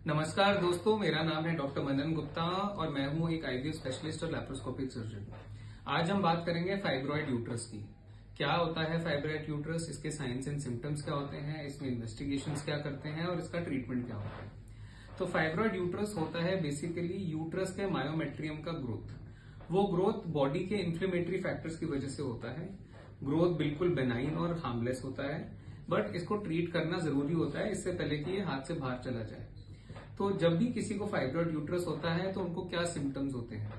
नमस्कार दोस्तों, मेरा नाम है डॉक्टर मनन गुप्ता और मैं हूं एक आईवीएफ स्पेशलिस्ट और लैप्रोस्कोपिक सर्जन। आज हम बात करेंगे फाइब्रॉइड यूट्रस की। क्या होता है फाइब्रॉइड यूट्रस, इसके साइंस एंड सिम्टम्स क्या होते हैं, इसमें इन्वेस्टिगेशंस क्या करते हैं और इसका ट्रीटमेंट क्या होता है। तो फाइब्रॉइड यूट्रस होता है बेसिकली यूट्रस के मायोमेट्रियम का ग्रोथ। वो ग्रोथ बॉडी के इन्फ्लेमेटरी फैक्टर्स की वजह से होता है। ग्रोथ बिल्कुल बेनाइन और हार्मलेस होता है, बट इसको ट्रीट करना जरूरी होता है इससे पहले कि ये हाथ से बाहर चला जाए। तो जब भी किसी को फाइब्रॉइड यूट्रस होता है तो उनको क्या सिम्टम्स होते हैं,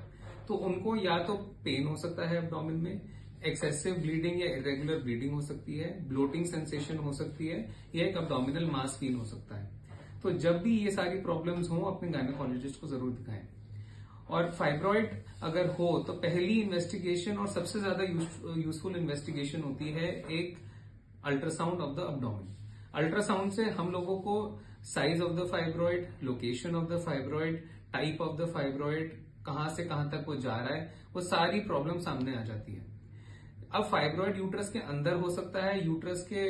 तो उनको या तो पेन हो सकता है एब्डोमेन में, एक्सेसिव ब्लीडिंग या इरेगुलर ब्लीडिंग हो सकती है, ब्लोटिंग सेंसेशन हो सकती है या एक एब्डोमिनल मास फील हो सकता है। तो जब भी ये सारी प्रॉब्लम्स हो अपने गायनेकोलॉजिस्ट को जरूर दिखाएं। और फाइब्रॉइड अगर हो तो पहली इन्वेस्टिगेशन और सबसे ज्यादा यूजफुल इन्वेस्टिगेशन होती है एक ultrasound of the abdomen. Ultrasound से हम लोगों को size of the fibroid, location of the fibroid, type of the fibroid, कहां से कहां तक वो जा रहा है, वो सारी प्रॉब्लम सामने आ जाती है। अब फाइब्रॉइड यूट्रस के अंदर हो सकता है, यूट्रस के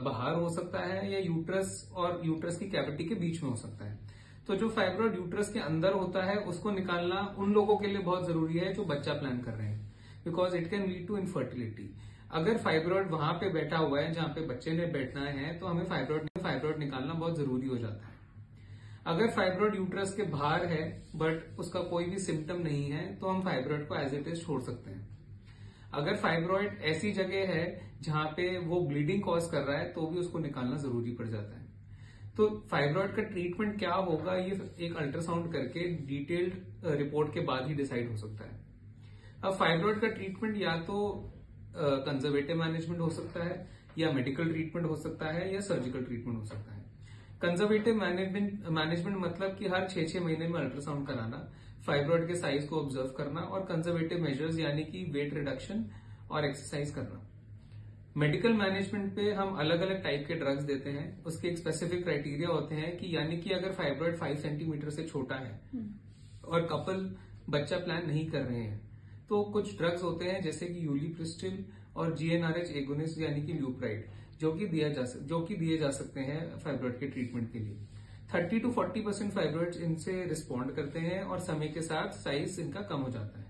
बाहर हो सकता है, या यूट्रस और यूट्रस की कैविटी के बीच में हो सकता है। तो जो फाइब्रॉइड यूट्रस के अंदर होता है उसको निकालना उन लोगों के लिए बहुत जरूरी है जो बच्चा प्लान कर रहे हैं, because it can lead to infertility. अगर फाइब्रॉइड वहां पे बैठा हुआ है जहां पे बच्चे ने बैठना है तो हमें फाइब्रॉइड निकालना बहुत जरूरी हो जाता है। अगर फाइब्रॉइड यूट्रस के बाहर है बट उसका कोई भी सिम्टम नहीं है तो हम फाइब्रॉइड को एज इट इज छोड़ सकते हैं। अगर फाइब्रॉइड ऐसी जगह है जहां पे वो ब्लीडिंग कॉज कर रहा है तो भी उसको निकालना जरूरी पड़ जाता है। तो फाइब्रॉइड का ट्रीटमेंट क्या होगा ये एक अल्ट्रासाउंड करके डिटेल्ड रिपोर्ट के बाद ही डिसाइड हो सकता है। अब फाइब्रॉइड का ट्रीटमेंट या तो कंजर्वेटिव मैनेजमेंट हो सकता है, या मेडिकल ट्रीटमेंट हो सकता है, या सर्जिकल ट्रीटमेंट हो सकता है। कंजर्वेटिव मैनेजमेंट मतलब कि हर 6-6 महीने में अल्ट्रासाउंड कराना, फाइब्रॉइड के साइज को ऑब्जर्व करना और कंजर्वेटिव मेजर्स यानी कि वेट रिडक्शन और एक्सरसाइज करना। मेडिकल मैनेजमेंट पे हम अलग अलग टाइप के ड्रग्स देते हैं। उसके एक स्पेसिफिक क्राइटेरिया होते हैं कि यानी कि अगर फाइब्रॉइड 5 सेंटीमीटर से छोटा है और कपल बच्चा प्लान नहीं कर रहे हैं तो कुछ ड्रग्स होते हैं जैसे कि यूलिप्रिस्टिल और जीएनआरएच एगोनिस्ट यानी कि ल्यूप्राइड, जो कि दिए जा सकते हैं फाइब्रॉइड के ट्रीटमेंट के लिए। 30 to 40% फाइब्रॉइड इनसे रिस्पॉन्ड करते हैं और समय के साथ साइज इनका कम हो जाता है।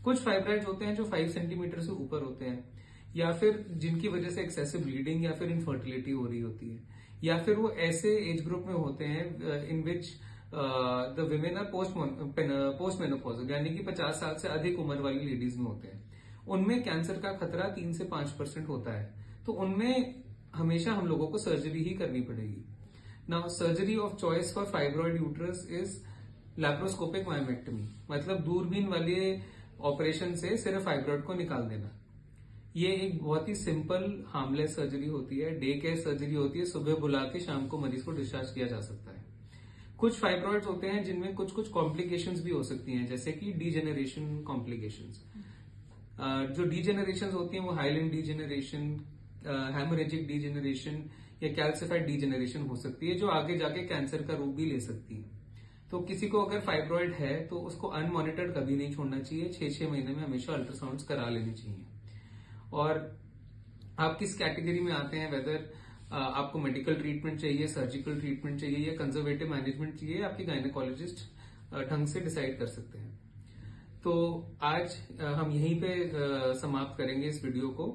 कुछ फाइब्रॉइड होते हैं जो 5 सेंटीमीटर से ऊपर होते हैं, या फिर जिनकी वजह से एक्सेसिव ब्लीडिंग या फिर इनफर्टिलिटी हो रही होती है, या फिर वो ऐसे एज ग्रुप में होते हैं in which the women are post menopausal यानी कि 50 साल से अधिक उम्र वाली लेडीज में होते हैं। उनमें कैंसर का खतरा 3 से 5% होता है, तो उनमें हमेशा हम लोगों को सर्जरी ही करनी पड़ेगी। Now surgery of choice for fibroid uterus is laparoscopic myomectomy, मतलब दूरबीन वाले ऑपरेशन से सिर्फ फाइब्रॉइड को निकाल देना। ये एक बहुत ही सिंपल हार्मलेस सर्जरी होती है, डे केयर सर्जरी होती है। सुबह बुला के शाम को मरीज को डिस्चार्ज किया जा सकता है। कुछ फाइब्रॉइड्स होते हैं जिनमें कुछ कुछ कॉम्प्लिकेशंस भी हो सकती हैं, जैसे कि डीजेनरेशन कॉम्प्लिकेशंस। जो डीजेनरेशन होती हैं वो हाइलैंड डीजेनरेशन, हेमोरेजिक डीजेनरेशन या कैल्सिफाइड डीजेनरेशन हो सकती है, जो आगे जाके कैंसर का रूप भी ले सकती है। तो किसी को अगर फाइब्रॉइड है तो उसको अनमॉनिटर्ड कभी नहीं छोड़ना चाहिए। 6-6 महीने में हमेशा अल्ट्रासाउंड करा लेनी चाहिए। और आप किस कैटेगरी में आते हैं, वेदर आपको मेडिकल ट्रीटमेंट चाहिए, सर्जिकल ट्रीटमेंट चाहिए या कंजर्वेटिव मैनेजमेंट चाहिए, आपके गायनेकोलॉजिस्ट ढंग से डिसाइड कर सकते हैं। तो आज हम यहीं पे समाप्त करेंगे इस वीडियो को।